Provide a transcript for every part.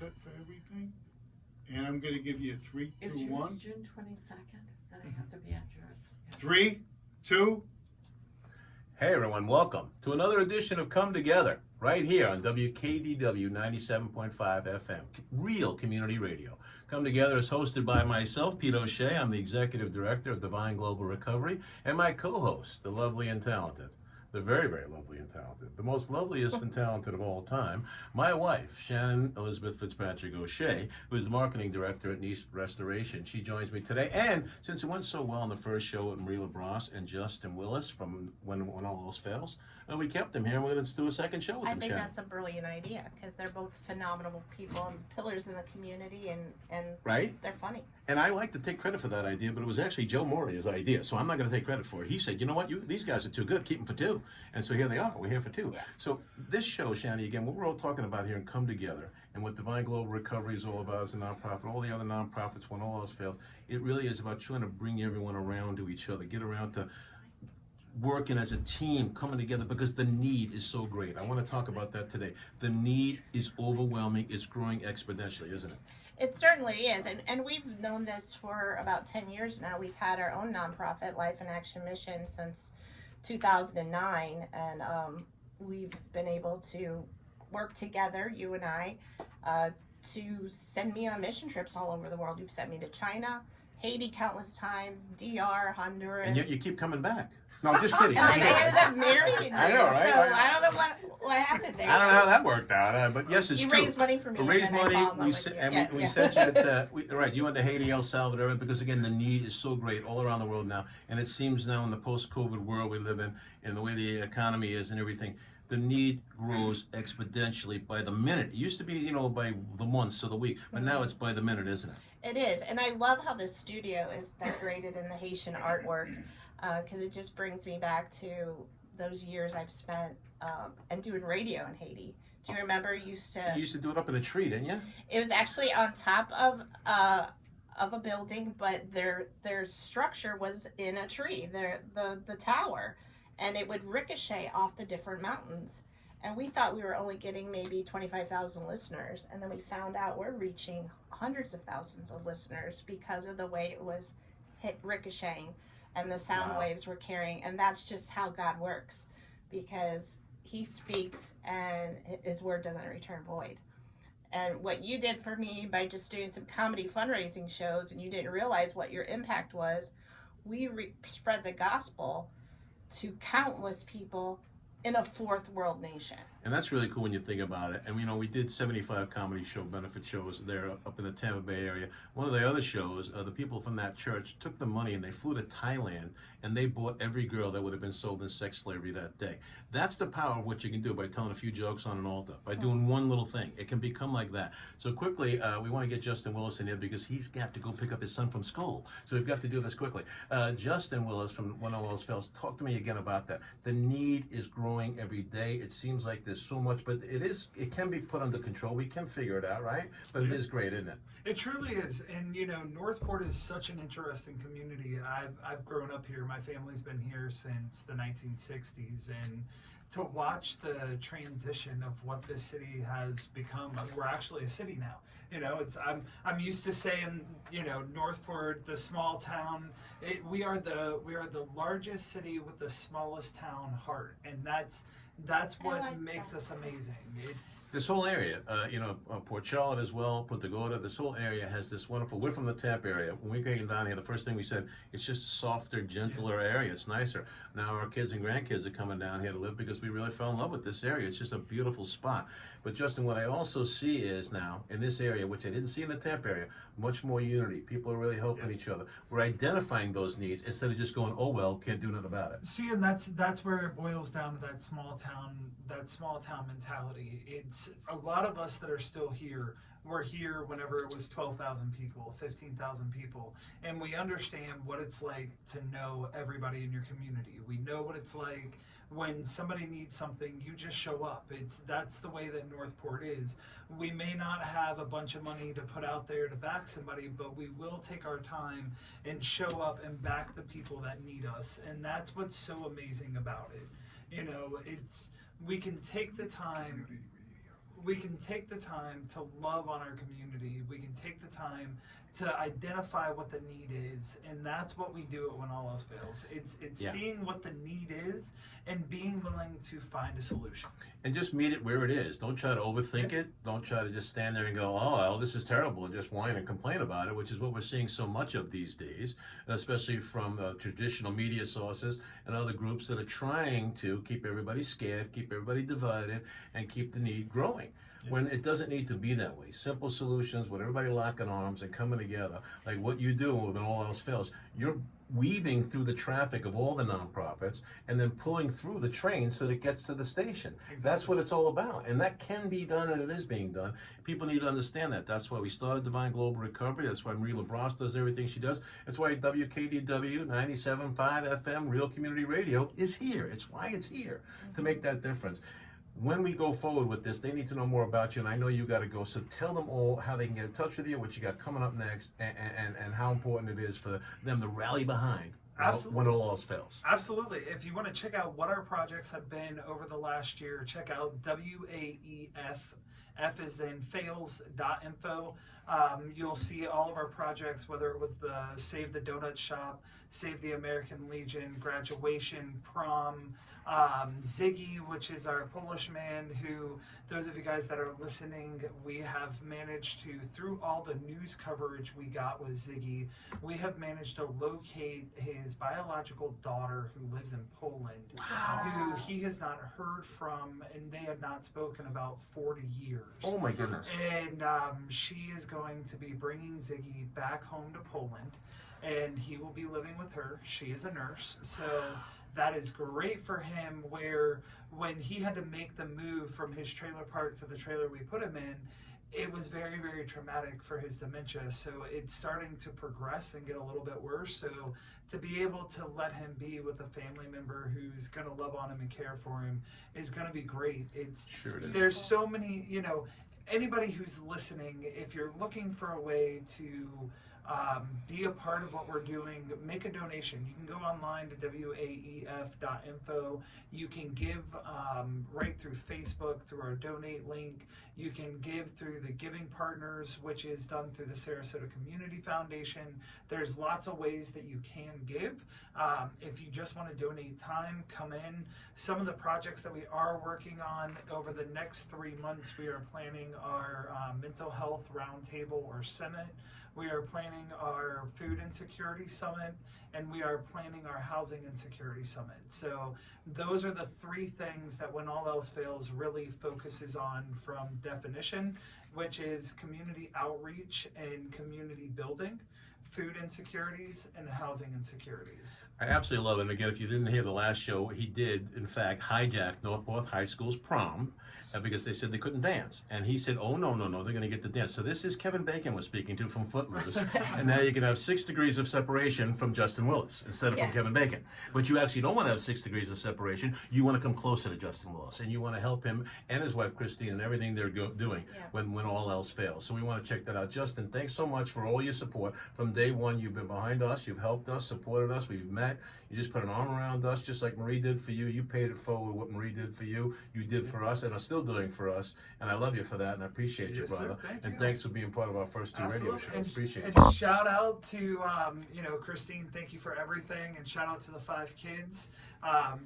set for everything. And I'm gonna give you 3, 2, 1. It's June 22nd, then I have to be at yours. Yeah. 3, 2. Hey everyone, welcome to another edition of Come Together, right here on WKDW 97.5 FM, real community radio. Come Together is hosted by myself, Pete O'Shea. I'm the Executive Director of Divine Global Recovery, and my co-host, the lovely and talented, the very, very lovely and talented, the most loveliest and talented of all time, my wife, Shannon Elizabeth Fitzpatrick O'Shea, who is the Marketing Director at Nice Restoration. She joins me today, and since it went so well in the first show with Marie LaBrosse and Justin Willis from When All Else Fails, we kept them here, and we're going to do a second show with them, I think Shannon. that's a brilliant idea because they're both phenomenal people and pillars in the community, and Right? they're funny. And I like to take credit for that idea, but it was actually Joe Moria's idea, so I'm not going to take credit for it. He said, you know what, these guys are too good, keep them for two. And so here they are, we're here for two. Yeah. So this show, Shanny, again, what we're all talking about here and Come Together, and what Divine Global Recovery is all about as a nonprofit, all the other nonprofits, When All Else Fails, it really is about trying to bring everyone around to each other, get around to working as a team, coming together, because the need is so great. I want to talk about that today. The need is overwhelming. It's growing exponentially, isn't it? It certainly is, and we've known this for about 10 years now. We've had our own nonprofit, Life in Action Mission, since 2009, and we've been able to work together, you and I, to send me on mission trips all over the world. You've sent me to China, Haiti countless times, DR, Honduras. And yet you keep coming back. No, I'm just kidding. And then I ended up marrying you, I know, right? so I don't know what happened there. I don't know how that worked out, but yes, it's you true. raised money for me. We raised and then money. I fall in love We with sent, you. and Yeah, we yeah. sent you at right. You went to Haiti, El Salvador, because again, the need is so great all around the world now, and it seems now in the post-COVID world we live in, and the way the economy is and everything, the need grows exponentially by the minute. It used to be, by the months or the week, but now it's by the minute, isn't it? It is, and I love how this studio is decorated in the Haitian artwork, because it just brings me back to those years I've spent and doing radio in Haiti. Do you remember? You used to do it up in a tree, didn't you? It was actually on top of a building, but their structure was in a tree. The tower, and it would ricochet off the different mountains. And we thought we were only getting maybe 25,000 listeners, and then we found out we're reaching hundreds of thousands of listeners because of the way it was ricocheting, and the sound waves were carrying. And that's just how God works, because He speaks and His word doesn't return void. And what you did for me by just doing some comedy fundraising shows, and you didn't realize what your impact was, we spread the gospel to countless people in a fourth world nation. And that's really cool when you think about it. And we did 75 comedy show benefit shows there up in the Tampa Bay area. One of the other shows, the people from that church took the money and they flew to Thailand and they bought every girl that would have been sold in sex slavery that day. That's the power of what you can do by telling a few jokes on an altar, by doing one little thing. It can become like that. So quickly, we want to get Justin Willis in here because he's got to go pick up his son from school. So we've got to do this quickly. Justin Willis from When All Else Fails, talk to me again about that. The need is growing every day. It seems like there's so much, but it can be put under control. We can figure it out, right? But it is great, isn't it? It truly is. And Northport is such an interesting community. I've grown up here. My family's been here since the 1960s, and to watch the transition of what this city has become, we're actually a city now. I'm used to saying, Northport, the small town. We are the largest city with the smallest town heart, and that's what makes us amazing. It's this whole area, Port Charlotte as well, Punta Gorda, this whole area has this wonderful, we're from the Tampa area. When we came down here, the first thing we said, it's just a softer, gentler area. It's nicer. Now our kids and grandkids are coming down here to live because we really fell in love with this area. It's just a beautiful spot. But Justin, what I also see is now, in this area, which I didn't see in the Tampa area, much more unity. People are really helping each other. We're identifying those needs instead of just going, oh well, can't do nothing about it. See, and that's where it boils down to that small town mentality. It's a lot of us that are still here. We're here whenever it was 12,000 people, 15,000 people, and we understand what it's like to know everybody in your community. We know what it's like when somebody needs something, you just show up. That's the way that Northport is. We may not have a bunch of money to put out there to back somebody, but we will take our time and show up and back the people that need us. And that's what's so amazing about it. We can take the time we can take the time to love on our community. We can take the time to identify what the need is, and that's what we do it when all else fails. It's Yeah. seeing what the need is and being willing to find a solution. And just meet it where it is. Don't try to overthink it. Don't try to just stand there and go, oh, well, this is terrible, and just whine and complain about it, which is what we're seeing so much of these days, especially from traditional media sources and other groups that are trying to keep everybody scared, keep everybody divided, and keep the need growing. When it doesn't need to be that way. Simple solutions with everybody locking arms and coming together, like what you do when all else fails. You're weaving through the traffic of all the nonprofits and then pulling through the train so that it gets to the station. That's what it's all about. And that can be done, and it is being done. People need to understand that. That's why we started Divine Global Recovery. That's why Marie LaBrosse does everything she does. That's why WKDW 97.5 FM, Real Community Radio, is here. It's why it's here, to make that difference. When we go forward with this, they need to know more about you, and I know you got to go. So tell them all how they can get in touch with you, what you got coming up next, and how important it is for them to rally behind when all else fails. Absolutely. If you want to check out what our projects have been over the last year, check out WAEF. F is in fails.info. You'll see all of our projects, whether it was the Save the Donut Shop, Save the American Legion, graduation, prom, Ziggy, which is our Polish man who, those of you guys that are listening, we have managed to, through all the news coverage we got with Ziggy, we have managed to locate his biological daughter who lives in Poland, who he has not heard from, and they had not spoken about 40 years. Oh my goodness. And she is going to be bringing Ziggy back home to Poland, and he will be living with her. She is a nurse, so that is great for him, where when he had to make the move from his trailer park to the trailer we put him in, it was very, very traumatic for his dementia. So it's starting to progress and get a little bit worse. So to be able to let him be with a family member who's going to love on him and care for him is going to be great. There's so many, anybody who's listening, if you're looking for a way to be a part of what we're doing, make a donation. You can go online to waef.info. You can give right through Facebook, through our donate link. You can give through the Giving Partners, which is done through the Sarasota Community Foundation. There's lots of ways that you can give. If you just want to donate time, come in. Some of the projects that we are working on over the next 3 months, we are planning our mental health roundtable or summit. We are planning our food insecurity summit, and we are planning our housing insecurity summit. So those are the 3 things that When All Else Fails really focuses on from definition, which is community outreach and community building, food insecurities, and housing insecurities. I absolutely love it. And again, if you didn't hear the last show, he did, in fact, hijack Northport High School's prom because they said they couldn't dance. And he said, oh, no, they're going to get to dance. So this is Kevin Bacon we're speaking to from Footloose. And now you can have 6 degrees of separation from Justin Willis instead of from Kevin Bacon. But you actually don't want to have 6 degrees of separation. You want to come closer to Justin Willis. And you want to help him and his wife, Christine, and everything they're doing when all else fails. So we want to check that out. Justin, thanks so much for all your support. From day one, you've been behind us. You've helped us, supported us. We've met. You just put an arm around us, just like Marie did for you. You paid it forward what Marie did for you. You did for us and are still doing for us. And I love you for that, and I appreciate you, brother. Thank you. Thanks for being part of our first 2 radio shows. Appreciate it. And shout out to, Christine, thank you for everything. And shout out to the 5 kids.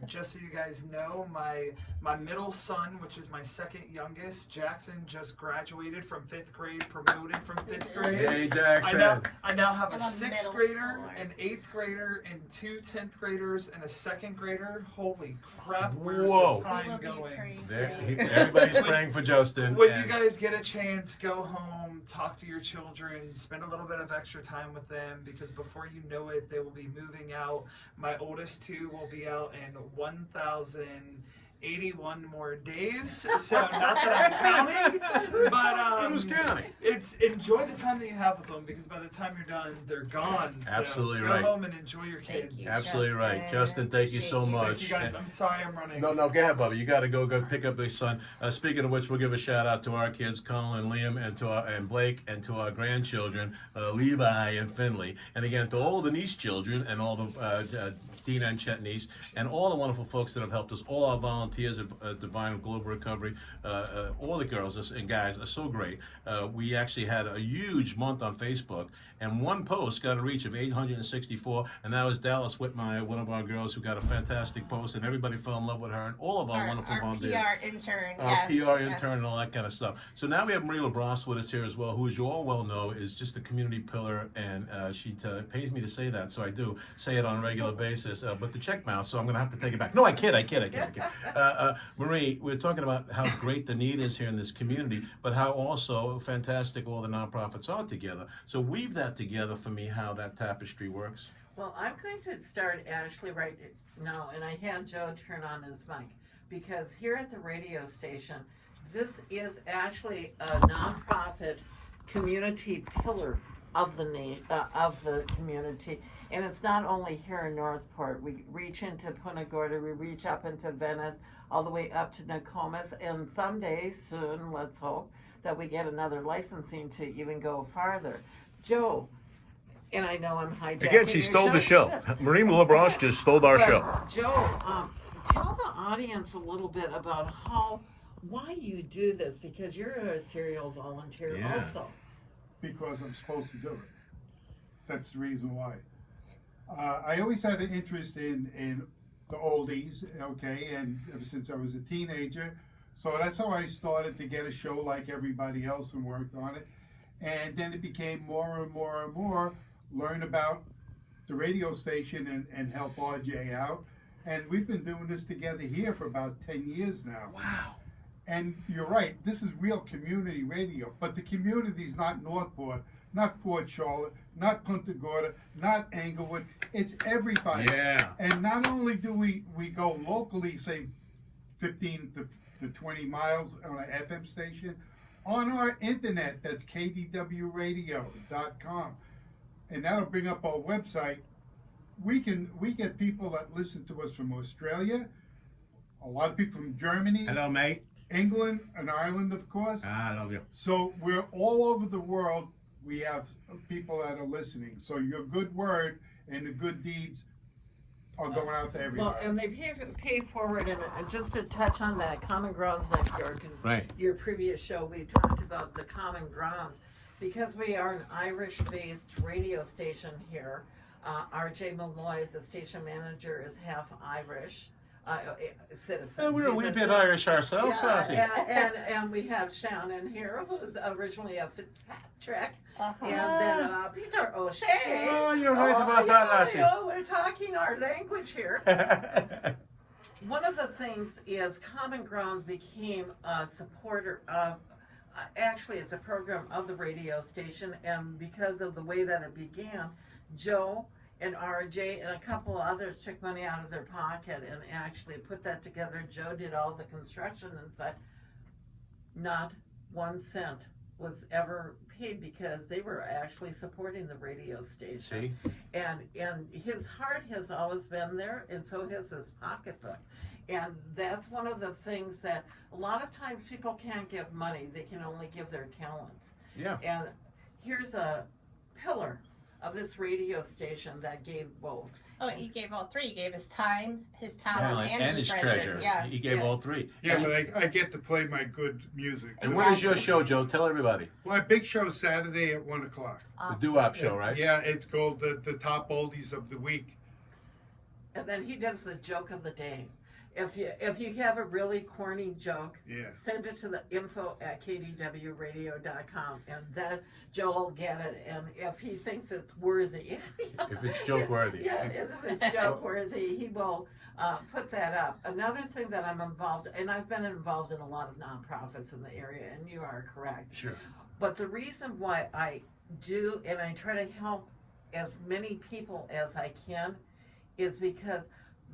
Just so you guys know, my middle son, which is my second youngest, Jackson, just graduated from 5th grade, promoted from 5th grade. Hey, Jackson. I now have a I'm a 6th grader, an 8th grader, and 2 10th graders, and a 2nd grader. Holy crap, where's the time going? Everybody's praying for Justin. When you guys get a chance, go home, talk to your children, spend a little bit of extra time with them, because before you know it, they will be moving out. My oldest 2 will be out in 1,081 more days, so not that I'm counting, but Who's counting? it's enjoy the time that you have with them, because by the time you're done, done, they're gone. So Absolutely go right. home and enjoy your Thank kids. you. Absolutely right. Justin. Justin, thank you so Appreciate you. much. Thank you guys. I'm sorry I'm running. No, go ahead, Bubba. You got to go pick up the son. Speaking of which, we'll give a shout out to our kids, Colin and Liam, and Blake, and to our grandchildren, Levi and Finley, and again to all the niece children and all the Dina and Chet niece, and all the wonderful folks that have helped us. All our volunteers at Divine Global Recovery, all the girls and guys are so great. We actually had a huge month on Facebook, and one post got a reach of 864, and that was Dallas Whitmire, one of our girls who got a fantastic post, and everybody fell in love with her, and all of our wonderful Our volunteers. PR intern, Our yes. PR yeah. intern and all that kind of stuff. So now we have Marie LaBrosse with us here as well, who, as you all well know, is just a community pillar, and she pays me to say that, so I do say it on a regular basis. But the check bounced, so I'm going to have to take it back. No, I kid. Marie, we're talking about how great the need is here in this community, but how also fantastic all the nonprofits are together. So weave that together for me, how that tapestry works. Well, I'm going to start actually right now, and I had Joe turn on his mic, because here at the radio station, this is actually a nonprofit community pillar of the community, and it's not only here in Northport. We reach into Punta Gorda, we reach up into Venice, all the way up to Nokomis, and someday soon, let's hope, that we get another licensing to even go farther. Joe, and I know I'm hijacking Again, she your stole the show. Marie LaBrosse just stole our But, show. Joe, tell the audience a little bit about why you do this, because you're a serial volunteer Yeah. also. Because I'm supposed to do it. That's the reason why. I always had an interest in the oldies, okay, and ever since I was a teenager. So that's how I started to get a show like everybody else and worked on it. And then it became more and more and more, learn about the radio station and help RJ out. And we've been doing this together here for about 10 years now. Wow. And you're right, this is real community radio, but the community's not Northport, not Port Charlotte, not Punta Gorda, not Englewood, it's everybody. Yeah. And not only do we go locally, say 15 to 20 miles on an FM station, on our internet, that's kdwradio.com. And that'll bring up our website. We get people that listen to us from Australia, a lot of people from Germany, Hello, mate. England and Ireland, of course. I love you. So we're all over the world. We have people that are listening. So your good word and the good deeds are going out to everybody. Well, and they pay forward, and just to touch on that, Common Grounds Next York, and Right. your previous show, we talked about the Common Grounds, because we are an Irish-based radio station here. RJ Malloy, the station manager, is half Irish citizen. We're a He's wee a bit Irish ourselves, Lassie. and we have Shannon here, who's originally a Fitzpatrick, Uh-huh. and then Peter O'Shea. Oh, you're right about that, Lassie. We're talking our language here. One of the things is Common Ground became a supporter of, actually it's a program of the radio station, and because of the way that it began, Joe and RJ and a couple others took money out of their pocket and actually put that together. Joe did all the construction and said not 1 cent was ever paid, because they were actually supporting the radio station. See? And his heart has always been there, and so has his pocketbook. And that's one of the things that a lot of times people can't give money, they can only give their talents. Yeah. And here's a pillar of this radio station that gave both. Oh, he gave all three. He gave his time, his talent, Talent and his treasure. Yeah. He gave Yeah. all three. Yeah, but I get to play my good music. And when is your show, Joe? Tell everybody. My big show Saturday at 1 o'clock. The doo-wop show, right? Yeah, it's called the Top Oldies of the Week. And then he does the joke of the day. If you have a really corny joke, Yeah. send it to the info@kdwradio.com, and then Joe will get it. And if he thinks it's worthy, If it's joke worthy. yeah, if it's joke worthy, he will put that up. Another thing that I'm involved, and I've been involved in a lot of nonprofits in the area, and you are correct. Sure. But the reason why I do, and I try to help as many people as I can, is because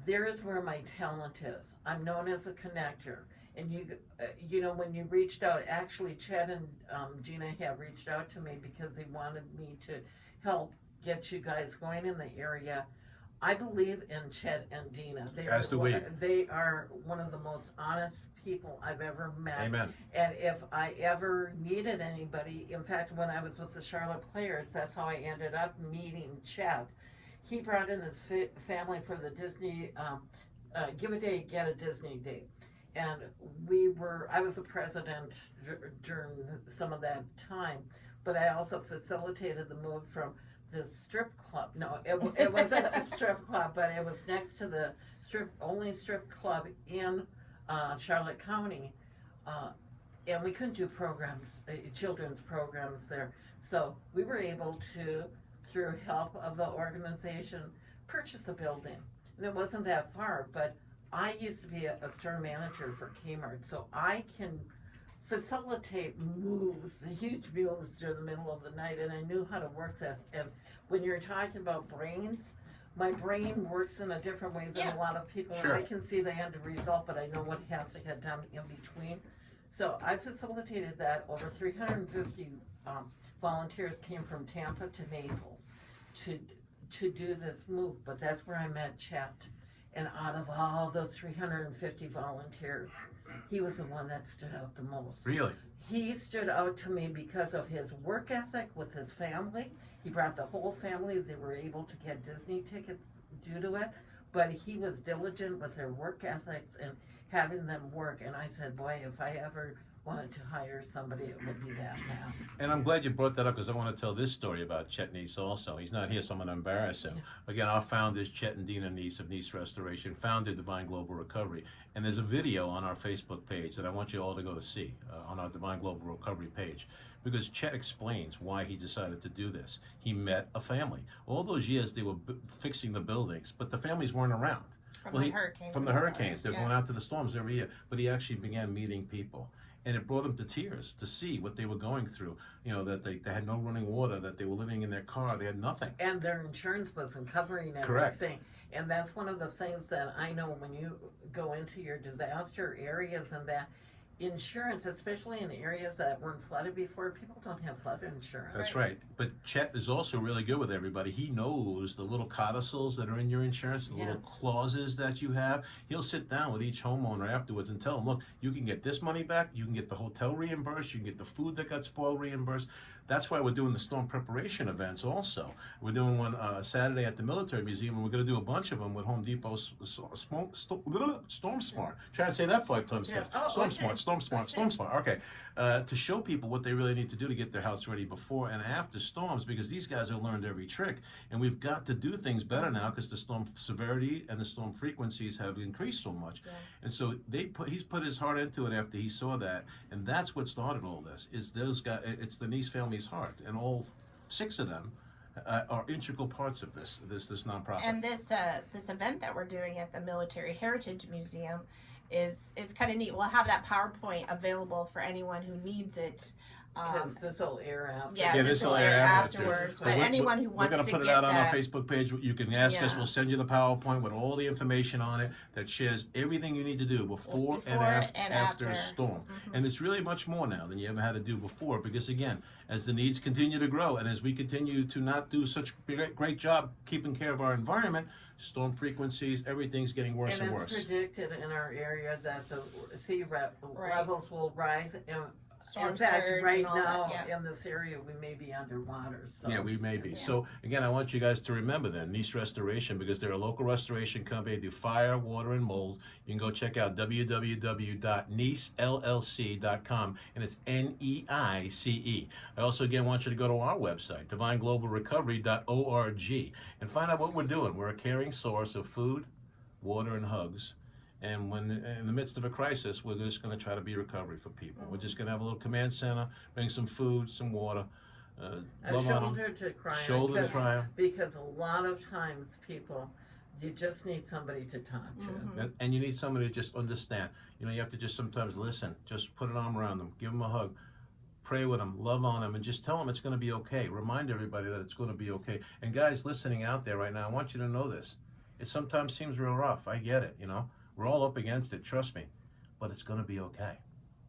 there is where my talent is. I'm known as a connector. And you know, when you reached out, actually Chad and Gina have reached out to me because they wanted me to help get you guys going in the area. I believe in Chet and Dina. As do we. They are one of the most honest people I've ever met. Amen. And if I ever needed anybody, in fact, when I was with the Charlotte Players, that's how I ended up meeting Chet. He brought in his family for the Disney, Give a Day, Get a Disney Day. And I was the president during some of that time, but I also facilitated the move from the strip club. No, it wasn't a strip club, but it was next to the only strip club in Charlotte County. And we couldn't do programs, children's programs there. So we were able to, through help of the organization, purchase a building. And it wasn't that far, but I used to be a store manager for Kmart, so I can facilitate moves, the huge moves during the middle of the night, and I knew how to work this. And when you're talking about brains, my brain works in a different way than a lot of people. Sure. And I can see the end result, but I know what has to get done in between. So I facilitated that. Over 350 volunteers came from Tampa to Naples to do this move, but that's where I met Chet. And out of all those 350 volunteers, he was the one that stood out the most. Really? He stood out to me because of his work ethic with his family. He brought the whole family. They were able to get Disney tickets due to it. But he was diligent with their work ethics and having them work. And I said, boy, if I ever wanted to hire somebody, it would be that man. And I'm glad you brought that up because I want to tell this story about Chet Neese also. He's not here, so I'm going to embarrass him. Again, our founders, Chet and Dina Neese of Neese Restoration, founded Divine Global Recovery. And there's a video on our Facebook page that I want you all to go to see on our Divine Global Recovery page. Because Chet explains why he decided to do this. He met a family. All those years they were fixing the buildings, but the families weren't around. From the hurricanes. From the hurricanes. They're Yeah. going out to the storms every year. But he actually began meeting people. And it brought him to tears to see what they were going through. You know, that they had no running water, that they were living in their car, they had nothing. And their insurance wasn't covering Correct. everything. And that's one of the things that I know when you go into your disaster areas and that insurance, especially in areas that weren't flooded before, people don't have flood insurance. That's right. But Chet is also really good with everybody. He knows the little codicils that are in your insurance, the little Yes. clauses that you have. He'll sit down with each homeowner afterwards and tell them, look, you can get this money back, you can get the hotel reimbursed, you can get the food that got spoiled reimbursed. That's why we're doing the storm preparation events also. We're doing one Saturday at the Military Museum, and we're going to do a bunch of them with Home Depot Storm Smart. Try to say that 5 times Yeah. fast. Oh, Storm okay. Smart, Storm Smart, Storm Smart. Okay. To show people what they really need to do to get their house ready before and after storms, because these guys have learned every trick, and we've got to do things better now because the storm severity and the storm frequencies have increased so much. Yeah. And so he's put his heart into it after he saw that, and that's what started all this. Is those guys? It's the Neese family's heart, and all 6 of them are integral parts of this nonprofit. And this event that we're doing at the Military Heritage Museum is kind of neat. We'll have that PowerPoint available for anyone who needs it. Because this will air after. Yeah, this will air afterwards. But we're- anyone who we're wants gonna to put it get out on our that, Facebook page. You can ask us. Yeah. We'll send you the PowerPoint with all the information on it that shares everything you need to do before and after a storm. Mhm. And it's really much more now than you ever had to do before, because again, as the needs continue to grow and as we continue to not do such a great job keeping care of our environment, storm frequencies, everything's getting worse and, And worse. it's predicted in our area that the sea levels will rise. And Storm in fact, surge right and all now that, yeah. in this area, we may be underwater. So. Yeah, we may be. Yeah. So again, I want you guys to remember then, Neese Restoration, because they're a local restoration company. They do fire, water, and mold. You can go check out www.neesellc.com, and it's Neice. I also again want you to go to our website, divineglobalrecovery.org, and find out what we're doing. We're a caring source of food, water, and hugs. And when in the midst of a crisis, we're just going to try to be recovery for people. We're just going to have a little command center, bring some food, some water, A love on them, shoulder to cry on. shoulder to because- cry on. Because a lot of times people, you just need somebody to talk to. Mhm. And you need somebody to just understand. You know, you have to just sometimes listen. Just put an arm around them, give them a hug, pray with them, love on them, and just tell them it's going to be okay. Remind everybody that it's going to be okay. And guys listening out there right now, I want you to know this. It sometimes seems real rough. I get it, you know. We're all up against it, trust me. But it's going to be okay.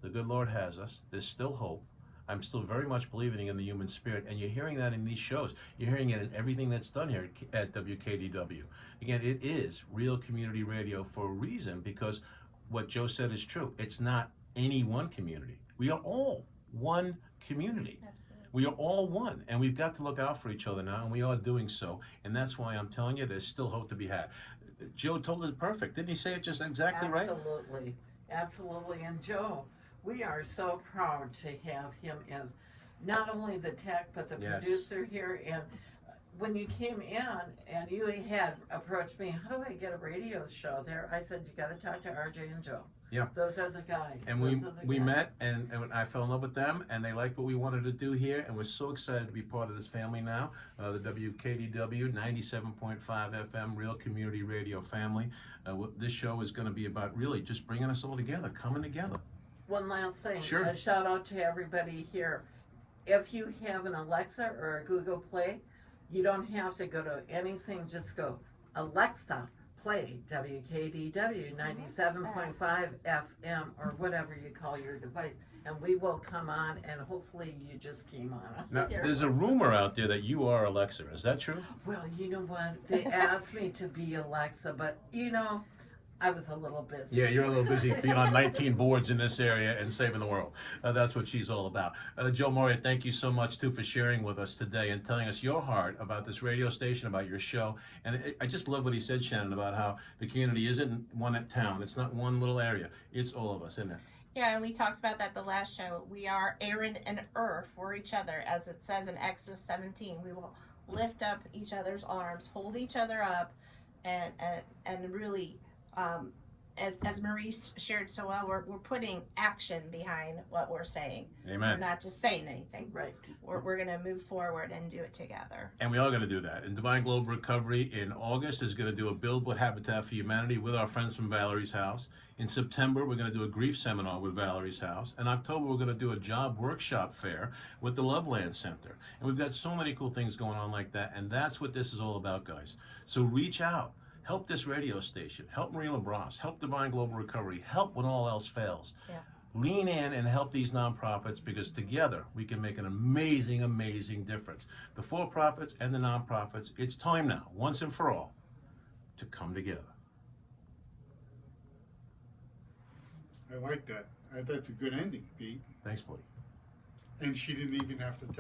The good Lord has us. There's still hope. I'm still very much believing in the human spirit, and you're hearing that in these shows. You're hearing it in everything that's done here at WKDW. Again, it is real community radio for a reason, because what Joe said is true. It's not any one community. We are all one community. Absolutely. We are all one, and we've got to look out for each other now, and we are doing so. And that's why I'm telling you, there's still hope to be had. Joe told it perfect. Didn't he say it just exactly right? Absolutely, absolutely. And Joe, we are so proud to have him as not only the tech, but the Yes. producer here. And when you came in and you had approached me, how do I get a radio show there? I said, you got to talk to RJ and Joe. Yeah. Those are the guys. And Those are the we guys. met, and I fell in love with them, and they liked what we wanted to do here, and we're so excited to be part of this family now, the WKDW 97.5 FM Real Community Radio family. This show is going to be about really just bringing us all together, coming together. One last thing. Sure. A shout out to everybody here. If you have an Alexa or a Google Play, you don't have to go to anything. Just go, Alexa, play WKDW 97.5 FM or whatever you call your device. And we will come on, and hopefully you just came on. Now, there's a rumor out there that you are Alexa. Is that true? Well, you know what? They asked me to be Alexa, but I was a little busy. Yeah, you're a little busy being on 19 boards in this area and saving the world. That's what she's all about. Joe Moria, thank you so much, too, for sharing with us today and telling us your heart about this radio station, about your show. And I just love what he said, Shannon, about how the community isn't one town. It's not one little area. It's all of us, isn't it? Yeah, and we talked about that the last show. We are Aaron and Ur for each other, as it says in Exodus 17. We will lift up each other's arms, hold each other up, and really, as Marie shared so well, we're putting action behind what we're saying. We're Amen. not just saying anything. Right. We're going to move forward and do it together. And we are going to do that. And Divine Globe Recovery in August is going to do a Build with Habitat for Humanity with our friends from Valerie's House. In September, we're going to do a grief seminar with Valerie's House. In October, we're going to do a job workshop fair with the Loveland Center. And we've got so many cool things going on like that. And that's what this is all about, guys. So reach out. Help this radio station. Help Marie LaBrosse. Help Divine Global Recovery. Help when all else fails. Yeah. Lean in and help these nonprofits, because together we can make an amazing, amazing difference. The for-profits and the nonprofits, it's time now, once and for all, to come together. I like that. That's a good ending, Pete. Thanks, buddy. And she didn't even have to tell